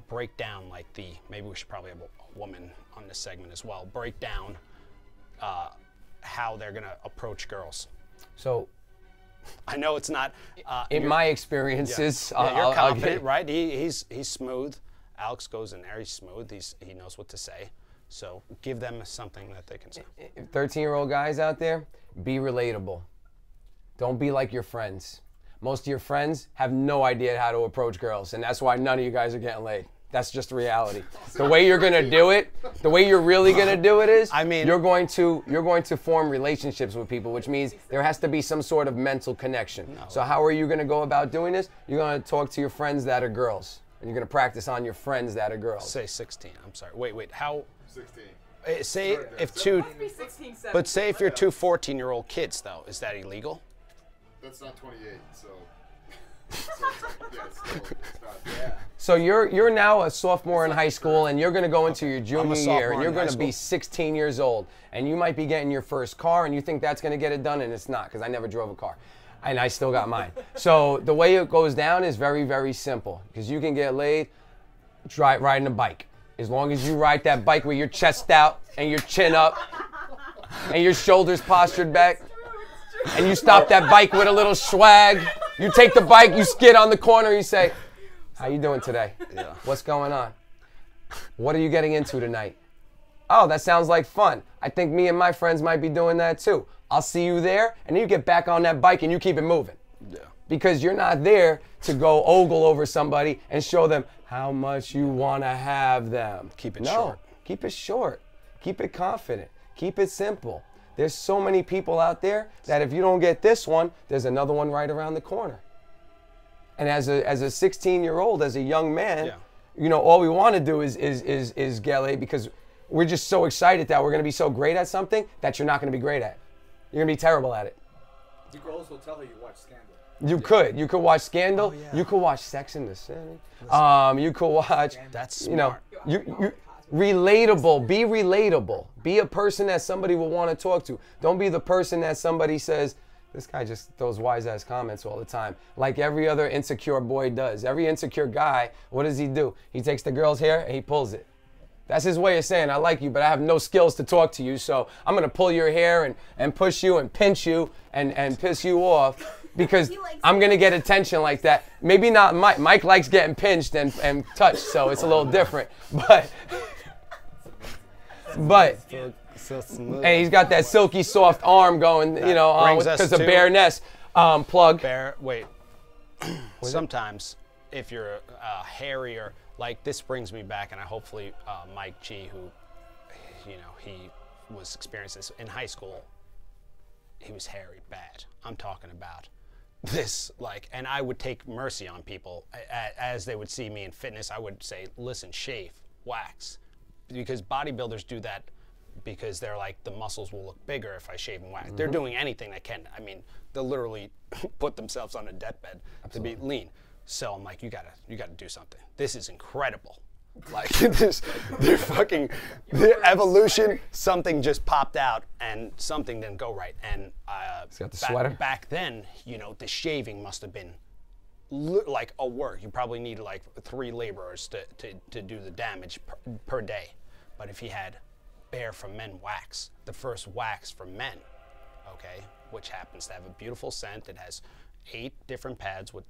break down like maybe we should probably have a woman on this segment as well, break down how they're gonna approach girls. So, I know it's not. in my experiences, you're confident, right? He's smooth. Alex goes in there, he's smooth, he knows what to say. So give them something that they can say. 13-year-old guys out there, be relatable. Don't be like your friends. Most of your friends have no idea how to approach girls, and that's why none of you guys are getting laid. That's just the reality. The way you're gonna do it, the way you're really gonna do it is, I mean, you're going to form relationships with people, which means there has to be some sort of mental connection. No. So how are you gonna go about doing this? You're gonna talk to your friends that are girls, and you're gonna practice on your friends that are girls. Say 16. I'm sorry. Wait. How? 16. Say if two, 16, but say if you're two 14-year-old kids, though, is that illegal? That's not 28, so yeah, it's not, yeah. So you're now a sophomore in high school, and you're going to go into your junior year, sophomore and you're in going high to be school. 16 years old, and you might be getting your first car, and you think that's going to get it done, and it's not, because I never drove a car, and I still got mine. So the way it goes down is very, very simple, because you can get laid riding a bike. As long as you ride that bike with your chest out and your chin up and your shoulders postured back, and you stop that bike with a little swag. You take the bike, you skid on the corner, you say, how you doing today? Yeah. What's going on? What are you getting into tonight? Oh, that sounds like fun. I think me and my friends might be doing that too. I'll see you there, and then you get back on that bike and you keep it moving. Yeah. Because you're not there to go ogle over somebody and show them how much you want to have them. Keep it no, short. Keep it short. Keep it confident. Keep it simple. There's so many people out there that if you don't get this one, there's another one right around the corner. And as a 16-year-old, as a young man, Yeah. you know, all we want to do is get laid because we're just so excited that we're going to be so great at something that you're not going to be great at. You're going to be terrible at it. You could also tell her you watch Scandal. You could. You could watch Scandal. Oh, yeah. You could watch Sex and the City. You could watch. That's You know, smart. you relatable. Be relatable. Be a person that somebody will want to talk to. Don't be the person that somebody says, this guy just throws wise ass comments all the time, like every other insecure boy does. Every insecure guy, what does he do? He takes the girl's hair and he pulls it. That's his way of saying I like you, but I have no skills to talk to you. So I'm gonna pull your hair and push you and pinch you and piss you off because I'm gonna get attention like that. Maybe not Mike. Mike likes getting pinched and touched, so it's a little different. But and he's got that silky soft arm going, you know, because of bare nest. Plug. Wait. Sometimes, if you're hairier, like this brings me back, and I hopefully Mike G, who, you know, he was experiencing this in high school. He was hairy bad. I'm talking about this, like, and I would take mercy on people as they would see me in fitness. I would say, listen, shave, wax, because bodybuilders do that because they're like, the muscles will look bigger if I shave and wax. They're doing anything they can. I mean, they'll literally put themselves on a deathbed to be lean. So I'm like, you gotta do something. This is incredible. Like the evolution, something just popped out and something didn't go right. And got the sweater. Back then, you know, the shaving must have been like a work. You probably needed like 3 laborers to do the damage per day. But if he had Bare for Men wax, the first wax for men, okay, which happens to have a beautiful scent. It has 8 different pads with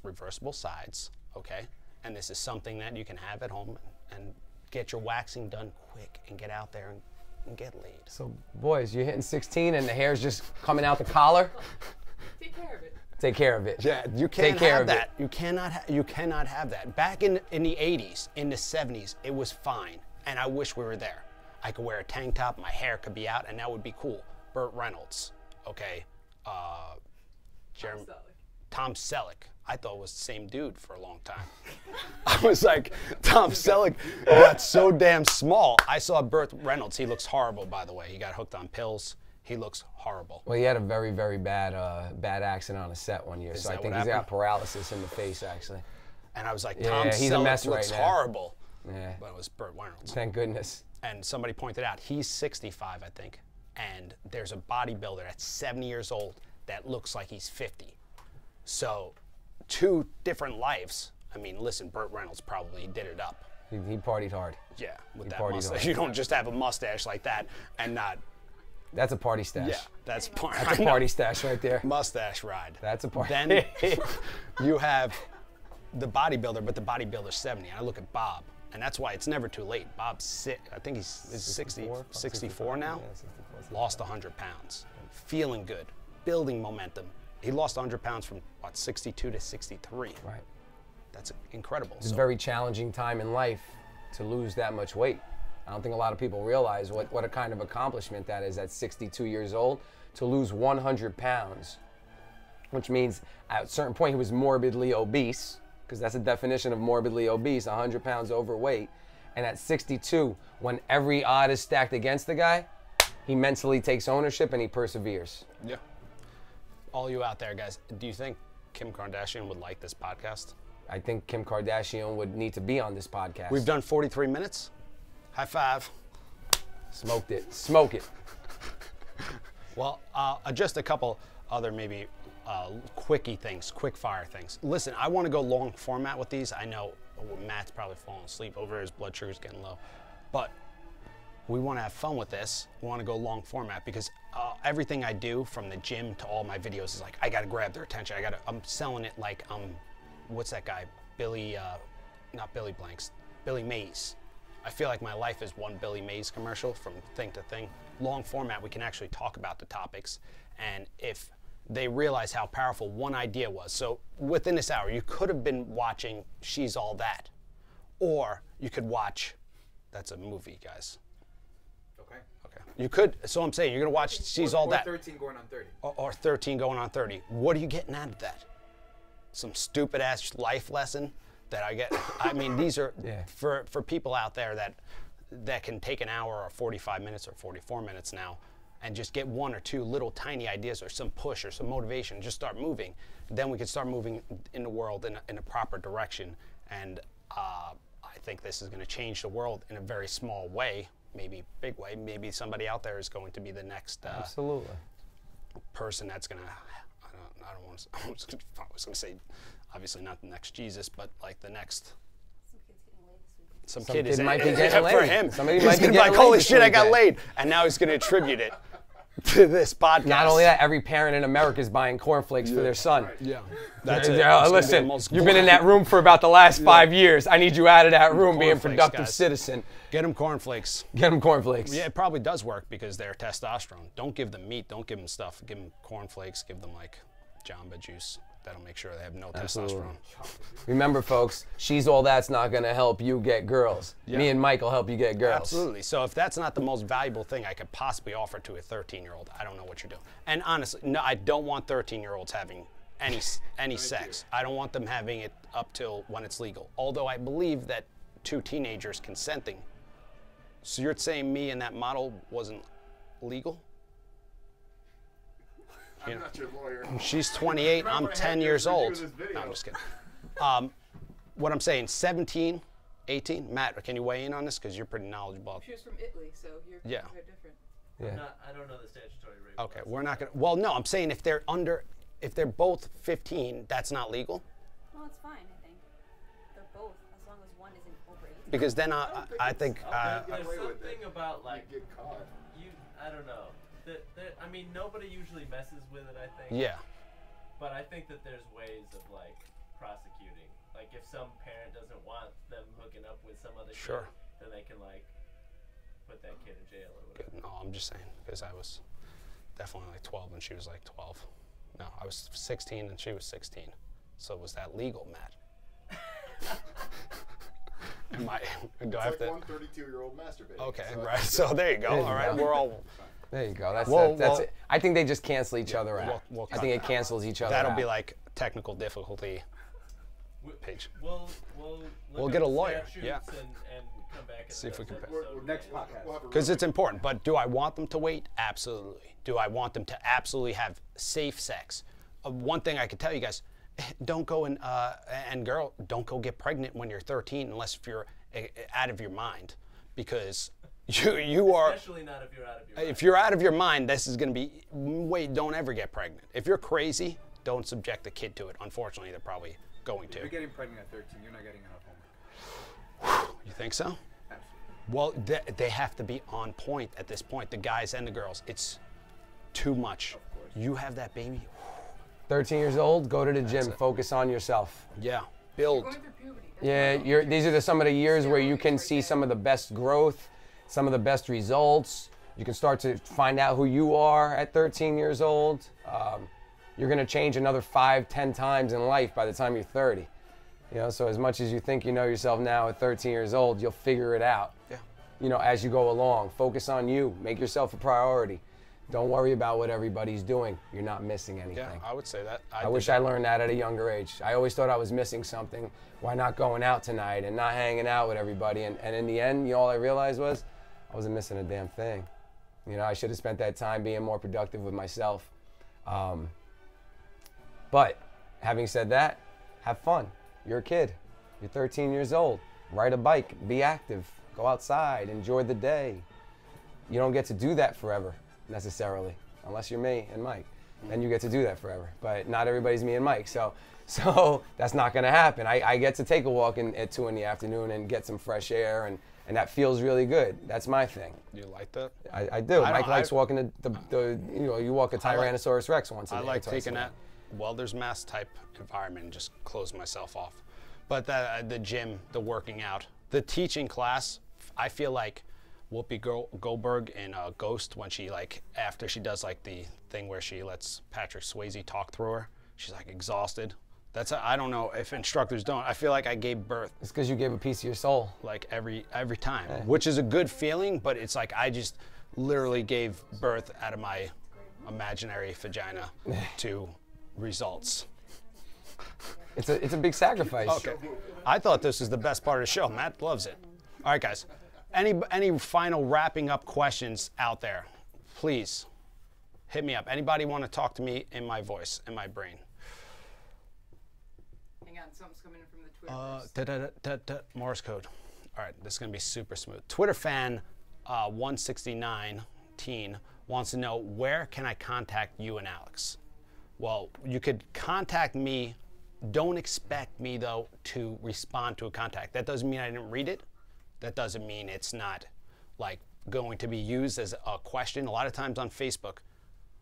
reversible sides, okay? And this is something that you can have at home and get your waxing done quick and get out there and get laid. So, boys, you're hitting 16 and the hair's just coming out the collar? Take care of it. Take care of it. Yeah, you can't have that. You cannot have that. Back in the 80s, in the 70s, it was fine. And I wish we were there. I could wear a tank top, my hair could be out, and that would be cool. Burt Reynolds, okay? Tom Selleck. I thought it was the same dude for a long time. I was like, Tom Selleck got so damn small. I saw Burt Reynolds. He looks horrible, by the way. He got hooked on pills. He looks horrible. Well, he had a very, very bad accident on a set one year, so I think he's got paralysis in the face, actually. And I was like, Tom Selleck looks horrible. Yeah. But it was Burt Reynolds. Thank goodness. And somebody pointed out, he's 65, I think, and there's a bodybuilder that's 70 years old that looks like he's 50. So, 2 different lives. I mean, listen, Burt Reynolds probably did it up. He partied hard. Yeah, with that mustache. You don't just have a mustache like that and not... That's a party stash. Yeah, that's a party stash right there. Mustache ride. That's a party. Then you have the bodybuilder, but the bodybuilder's 70. I look at Bob. And that's why it's never too late. Bob's I think he's 64 now. Yeah, 64. Lost 100 pounds. Feeling good. Building momentum. He lost 100 pounds from, what, 62 to 63. Right. That's incredible. It's a very challenging time in life to lose that much weight. I don't think a lot of people realize what a kind of accomplishment that is at 62 years old, to lose 100 pounds, which means at a certain point he was morbidly obese, because that's a definition of morbidly obese, 100 pounds overweight. And at 62, when every odd is stacked against the guy, he mentally takes ownership and he perseveres. Yeah. All you out there, guys, do you think Kim Kardashian would like this podcast? I think Kim Kardashian would need to be on this podcast. We've done 43 minutes. High five. Smoked it. Smoke it. Well, just a couple other maybe quickie things, quick fire things. Listen, I want to go long format with these. I know Matt's probably falling asleep over, his blood sugar's getting low, but we want to have fun with this. We want to go long format because everything I do, from the gym to all my videos, is like, I got to grab their attention. I'm selling it like, what's that guy? Not Billy Blanks, Billy Mays. I feel like my life is one Billy Mays commercial from thing to thing. Long format, we can actually talk about the topics, and if they realize how powerful one idea was. So within this hour, you could have been watching She's All That, or you could watch, that's a movie, guys. Okay. You could, so I'm saying, you're gonna watch She's All That. 13 going on 30. Or 13 going on 30. What are you getting out of that? Some stupid ass life lesson that I get. I mean, these are for people out there that can take an hour or 45 minutes or 44 minutes now and just get 1 or 2 little tiny ideas or some push or some motivation, just start moving. Then we can start moving in the world in a proper direction. And I think this is going to change the world in a very small way, maybe big way. Maybe somebody out there is going to be the next absolutely person that's going to, I was going to say, obviously not the next Jesus, but like the next. Some kid is might be getting for laid. him. Somebody He's might be gonna be getting like, holy laid shit, I got this laid. And now he's going to attribute it to this podcast. Not only that, every parent in America is buying cornflakes for their son. Yeah. That's it. Yeah, It's gonna be listen, the most you've been in that room for about the last 5 years. I need you out of that room being a Cornflakes, productive guys. citizen. Get him cornflakes. Get them cornflakes. Yeah, it probably does work because they're testosterone. Don't give them meat. Don't give them stuff. Give them cornflakes. Give them like Jamba Juice. That'll make sure they have no testosterone. Remember, folks, she's all that's not going to help you get girls. Yeah. Me and Mike will help you get girls. Absolutely. So if that's not the most valuable thing I could possibly offer to a 13-year-old, I don't know what you're doing. And honestly, no, I don't want 13-year-olds having any sex. I don't want them having it up till when it's legal. Although I believe that 2 teenagers consenting. So you're saying me and that model wasn't legal? I'm not your lawyer. She's 28, I'm 10 years old. No, I'm just kidding. What I'm saying, 17, 18. Matt, can you weigh in on this? Because you're pretty knowledgeable. She was from Italy, so you're Yeah. quite different. Yeah. I don't know the statutory rape. Okay, we're not going to. Well, no, I'm saying if they're both 15, that's not legal. Well, it's fine, I think. They're both, as long as one isn't over 18. Because then I think. There's something about like Get caught. I don't know. I mean, nobody usually messes with it. I think. Yeah. But I think that there's ways of like prosecuting. Like if some parent doesn't want them hooking up with some other Sure. kid, then they can like put that kid in jail or whatever. No, I'm just saying because I was definitely like 12 and she was like 12. No, I was 16 and she was 16. So was that legal, Matt? Do I have It's like to? one 32-year-old masturbating. Okay, so right. So there you go. All right, we're all. There you go. That's Well, it. I think they just cancel each other out. we'll I think it cancels each other That'll out. be like technical difficulty page. We'll look get up a the lawyer, statutes yeah. and come back and See if we can pick. We're next podcast. We'll have a Because it's important. But do I want them to wait? Absolutely. Do I want them to absolutely have safe sex? One thing I could tell you guys, don't go and girl, don't go get pregnant when you're 13 unless if you're out of your mind, because you are. Especially not if you're out of your mind. If you're out of your mind, this is going to be. Wait, don't ever get pregnant. If you're crazy, don't subject the kid to it. Unfortunately, they're probably going If to. you're getting pregnant at 13, you're not getting enough homework. You think so? Absolutely. Well, they have to be on point at this point, the guys and the girls. It's too much. You have that baby. 13 years old, go to the gym, focus on yourself. Yeah, build. Going through puberty. Yeah, these are some of the years where you can see some of the best growth, some of the best results. You can start to find out who you are at 13 years old. You're going to change another 5-10 times in life by the time you're 30. You know, so as much as you think you know yourself now at 13 years old, you'll figure it out. Yeah. You know, as you go along, focus on you, make yourself a priority. Don't worry about what everybody's doing. You're not missing anything. Yeah, I would say that. I wish I learned that at a younger age. I always thought I was missing something. Why not going out tonight and not hanging out with everybody? And in the end, you know, all I realized was I wasn't missing a damn thing. You know, I should have spent that time being more productive with myself. But having said that, have fun. You're a kid. You're 13 years old. Ride a bike. Be active. Go outside. Enjoy the day. You don't get to do that forever, necessarily, unless you're me and Mike. Then you get to do that forever. But not everybody's me and Mike, so that's not going to happen. I get to take a walk at 2 in the afternoon and get some fresh air, and that feels really good. That's my thing. You like that? I do. Mike likes walking you walk a Tyrannosaurus Rex once a day. I like twice a taking week. that welder's mask type environment and just close myself off. But the gym, the working out, the teaching class, I feel like Whoopi Goldberg in Ghost, when she after she does the thing where she lets Patrick Swayze talk through her, she's exhausted. I don't know if instructors don't. I feel like I gave birth. It's because you gave a piece of your soul. Every time, which is a good feeling, but it's I just literally gave birth out of my imaginary vagina to results. It's a big sacrifice. Okay. I thought this was the best part of the show. Matt loves it. All right, guys. Any final wrapping up questions out there? Please hit me up. Anybody want to talk to me in my voice, in my brain? Hang on, something's coming in from the Twitter. Morse code. All right, this is going to be super smooth. Twitter fan 169 teen wants to know, where can I contact you and Alex? Well, you could contact me. Don't expect me, though, to respond to a contact. That doesn't mean I didn't read it. That doesn't mean it's not like going to be used as a question. A lot of times on Facebook,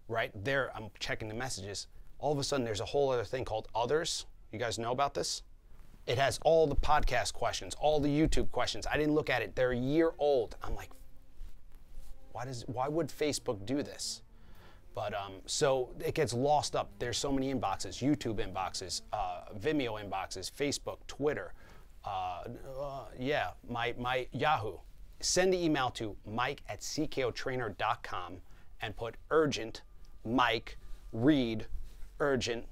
right there, I'm checking the messages. All of a sudden, there's a whole other thing called others. You guys know about this? It has all the podcast questions, all the YouTube questions. I didn't look at it. They're a year old. I'm like, why would Facebook do this? But so it gets lost up. There's so many inboxes, YouTube inboxes, Vimeo inboxes, Facebook, Twitter. Yeah, my Yahoo. Send the email to mike@ckotrainer.com and put urgent, Mike, read, urgent,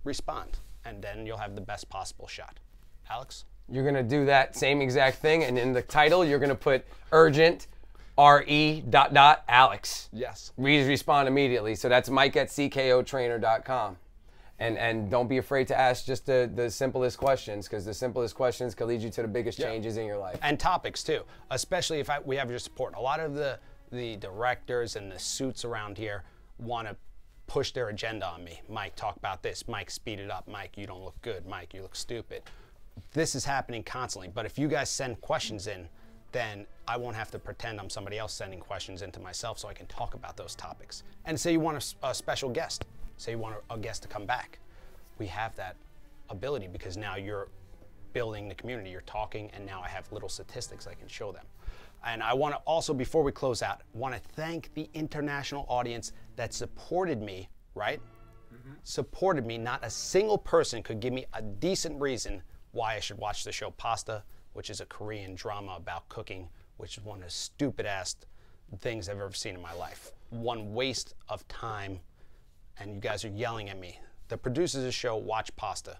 respond. And then you'll have the best possible shot. Alex? You're going to do that same exact thing, and in the title, you're going to put urgent, Alex. Yes. Please respond immediately. So that's mike@ckotrainer.com. And don't be afraid to ask just the simplest questions, because the simplest questions can lead you to the biggest changes in your life. And topics too, especially if we have your support. A lot of the directors and the suits around here want to push their agenda on me. Mike, talk about this. Mike, speed it up. Mike, you don't look good. Mike, you look stupid. This is happening constantly. But if you guys send questions in, then I won't have to pretend I'm somebody else sending questions into myself, so I can talk about those topics. And say you want a special guest. Say you want a guest to come back. We have that ability because now you're building the community. You're talking, and now I have little statistics I can show them. And I want to also, before we close out, want to thank the international audience that supported me, right? Supported me. Not a single person could give me a decent reason why I should watch the show Pasta, which is a Korean drama about cooking, which is one of the stupid-ass things I've ever seen in my life. One waste of time, and you guys are yelling at me. The producers of the show watch Pasta.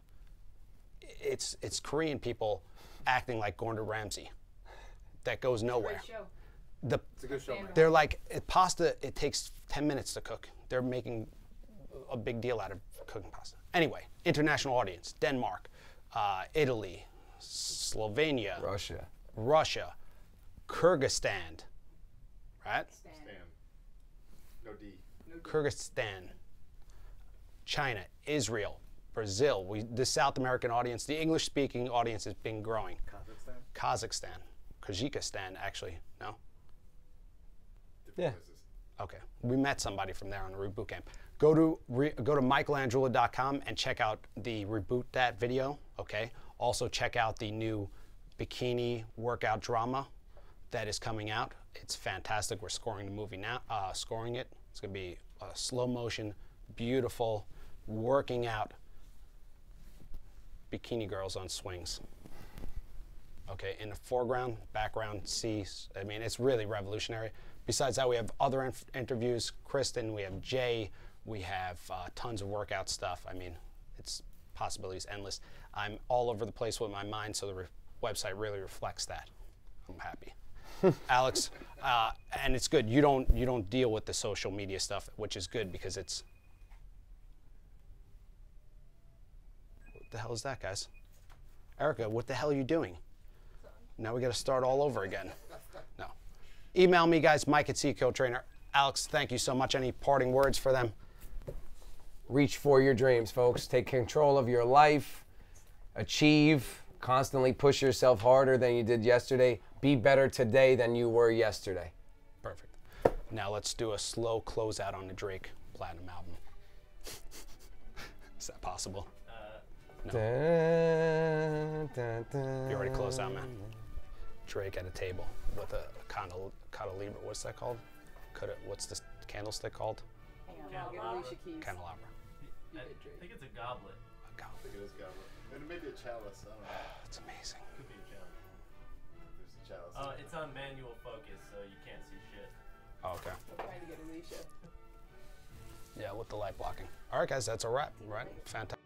It's Korean people acting like Gordon Ramsay. That goes nowhere. Great show. It's a good show, man. They're like, pasta, it takes 10 minutes to cook. They're making a big deal out of cooking pasta. Anyway, international audience, Denmark, Italy, Slovenia, Russia, Kyrgyzstan, right? Stan. No D. Kyrgyzstan, China, Israel, Brazil. The South American audience, the English-speaking audience has been growing. Kazakhstan. Kyrgyzstan, actually. No? Yeah. Okay. We met somebody from there on the Reboot Camp. Go to michaelandreula.com and check out the Reboot That video, okay? Also check out the new bikini workout drama that is coming out. It's fantastic. We're scoring the movie now, scoring it. It's going to be slow motion, beautiful, working out bikini girls on swings. Okay, in the foreground, background, seas. I mean, it's really revolutionary. Besides that, we have other interviews. Kristen, we have Jay, we have tons of workout stuff. I mean, it's possibilities endless. I'm all over the place with my mind, so the website really reflects that. I'm happy. Alex, and it's good. You don't deal with the social media stuff, which is good because it's. What the hell is that, guys? Erica, what the hell are you doing? Now we got to start all over again. No. Email me, guys, Mike@CKOTrainer. Alex, thank you so much. Any parting words for them? Reach for your dreams, folks. Take control of your life. Achieve. Constantly push yourself harder than you did yesterday. Be better today than you were yesterday. Perfect. Now let's do a slow closeout on the Drake Platinum album. Is that possible? No. You already closed out, man. Drake at a table with a candelabra. What's that called? What's this candlestick called? Hang on, I'll get Alicia keys. Candelabra. I think it's a goblet. I think it is goblet. And maybe a chalice. I don't know. That's amazing. Could be a challenge. There's a chalice. It's on manual focus, so you can't see shit. Oh, okay. I'm trying to get Alicia. Yeah, with the light blocking. All right, guys, that's a wrap, right? Fantastic.